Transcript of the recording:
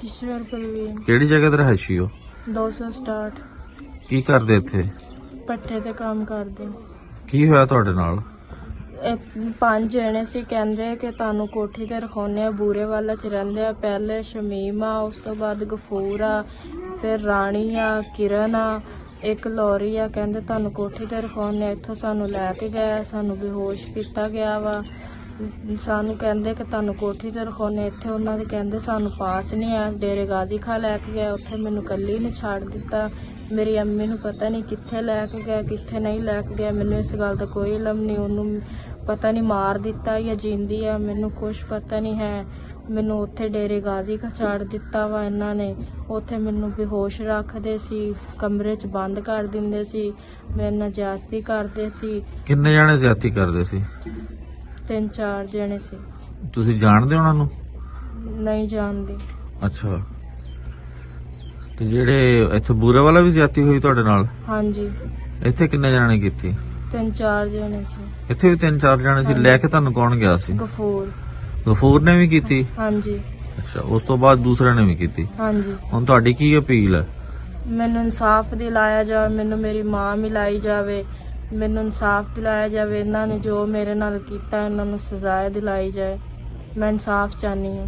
ਕਿਸ਼ੋਰ ਪ੍ਰਵੀਨ। ਕਿਹੜੀ ਜਗ੍ਹਾ ਤੇ ਰਹਿਸ਼ੀ ਹੋ? 260। ਕੀ ਕਰਦੇ ਇੱਥੇ? ਪੱਠੇ ਤੇ ਕੰਮ ਕਰਦੇ। ਕੀ ਹੋਇਆ ਤੁਹਾਡੇ ਨਾਲ? ਇਹ 5 ਜਣੇ ਸੀ, ਕਹਿੰਦੇ ਕਿ ਤੁਹਾਨੂੰ ਕੋਠੀ ਤੇ ਰਖਾਉਂਦੇ ਆ, ਬੂਰੇ ਵਾਲਾ ਚ ਰਹਿੰਦੇ ਆ। ਪਹਿਲੇ ਸ਼ਮੀਮ ਆ, ਉਸ ਤੋਂ ਬਾਅਦ ਗਫੂਰ ਆ, ਫਿਰ ਰਾਣੀ ਆ, ਕਿਰਨ ਆ, ਇੱਕ ਲੋਰੀ ਆ। ਕਹਿੰਦੇ ਤੁਹਾਨੂੰ ਕੋਠੀ ਤੇ ਰਖਾਉਂਦੇ ਆ। ਇੱਥੋਂ ਸਾਨੂੰ ਲੈ ਕੇ ਗਏ, ਸਾਨੂੰ ਬੇਹੋਸ਼ ਕੀਤਾ ਗਿਆ ਵਾ। ਸਾਨੂੰ ਕਹਿੰਦੇ ਕਿ ਤੁਹਾਨੂੰ ਕੋਠੀ ਤੇ ਰਖਾਉਂਦੇ। ਇੱਥੇ ਉਹਨਾਂ ਦੇ ਕਹਿੰਦੇ ਸਾਨੂੰ ਪਾਸ ਨਹੀਂ ਆ। ਡੇਰੇ ਗਾਜ਼ੀ ਖਾਂ ਲੈ ਕੇ ਗਏ, ਉੱਥੇ ਮੈਨੂੰ ਇਕੱਲੀ ਨੂੰ ਛੱਡ ਦਿੱਤਾ। ਮੇਰੀ ਅੰਮੀ ਨੂੰ ਪਤਾ ਨਹੀਂ ਕਿੱਥੇ ਲੈ ਕੇ ਗਏ, ਕਿੱਥੇ ਨਹੀਂ ਲੈ ਕੇ ਗਏ। ਮੈਨੂੰ ਇਸ ਗੱਲ ਦਾ ਕੋਈ ਇਲਮ ਨਹੀਂ। ਉਹਨੂੰ ਪਤਾ ਨਹੀਂ ਮਾਰ ਦਿੱਤਾ ਜਾਂ ਜਿੰਦੀ ਆ, ਮੈਨੂੰ ਕੁਛ ਪਤਾ ਨਹੀਂ ਹੈ। ਮੈਨੂੰ ਉੱਥੇ ਡੇਰੇ ਗਾਜ਼ੀ ਖਾਂ ਛੱਡ ਦਿੱਤਾ ਵਾ ਇਹਨਾਂ ਨੇ। ਉੱਥੇ ਮੈਨੂੰ ਬੇਹੋਸ਼ ਰੱਖਦੇ ਸੀ, ਕਮਰੇ 'ਚ ਬੰਦ ਕਰ ਦਿੰਦੇ ਸੀ, ਮੇਰੇ ਨਾਲ ਜ਼ਿਆਦਤੀ ਕਰਦੇ ਸੀ। ਕਿੰਨੇ ਜਣੇ ਜ਼ਿਆਦਤੀ ਕਰਦੇ ਸੀ? 3-4 ਜਣੇ ਸੀ। ਤੁਸੀਂ ਜਾਣਦੇ ਉਹਨਾਂ ਨੂੰ? ਨਹੀਂ ਜਾਣਦੀ। ਅੱਛਾ, ਤੇ ਜਿਹੜੇ ਇੱਥੇ ਬੂਰੇ ਵਾਲਾ ਵੀ ਜ਼ਿਆਦਤੀ ਹੋਈ ਤੁਹਾਡੇ ਨਾਲ? ਹਾਂਜੀ, ਇੱਥੇ ਕਿੰਨੇ ਜਣੇ ਕੀਤੀ? 3-4 ਜਣੇ ਸੀ। ਇੱਥੇ ਵੀ 3-4 ਜਣੇ ਸੀ। ਲੈ ਕੇ ਤੁਹਾਨੂੰ ਕੌਣ ਗਿਆ ਸੀ? ਗਫੂਰ। ਗਫੂਰ ਨੇ ਵੀ ਕੀਤੀ? ਹਾਂਜੀ। ਅੱਛਾ, ਉਸ ਤੋਂ ਬਾਅਦ ਦੂਸਰੇ ਨੇ ਵੀ ਕੀਤੀ? ਹਾਂਜੀ। ਹੁਣ ਤੁਹਾਡੀ ਕੀ ਅਪੀਲ ਹੈ? ਮੈਨੂੰ ਇਨਸਾਫ ਦਿਲਾਇਆ ਜਾਵੇ, ਮੈਨੂੰ ਮੇਰੀ ਮਾਂ ਮਿਲਾਈ ਜਾਵੇ, ਮੈਨੂੰ ਇਨਸਾਫ ਦਿਲਾਇਆ ਜਾਵੇ। ਇਹਨਾਂ ਨੇ ਜੋ ਮੇਰੇ ਨਾਲ ਕੀਤਾ, ਇਹਨਾਂ ਨੂੰ ਸਜ਼ਾ ਦਿਲਾਈ ਜਾਏ। ਮੈਂ ਇਨਸਾਫ ਚਾਹੁੰਦੀ ਹਾਂ।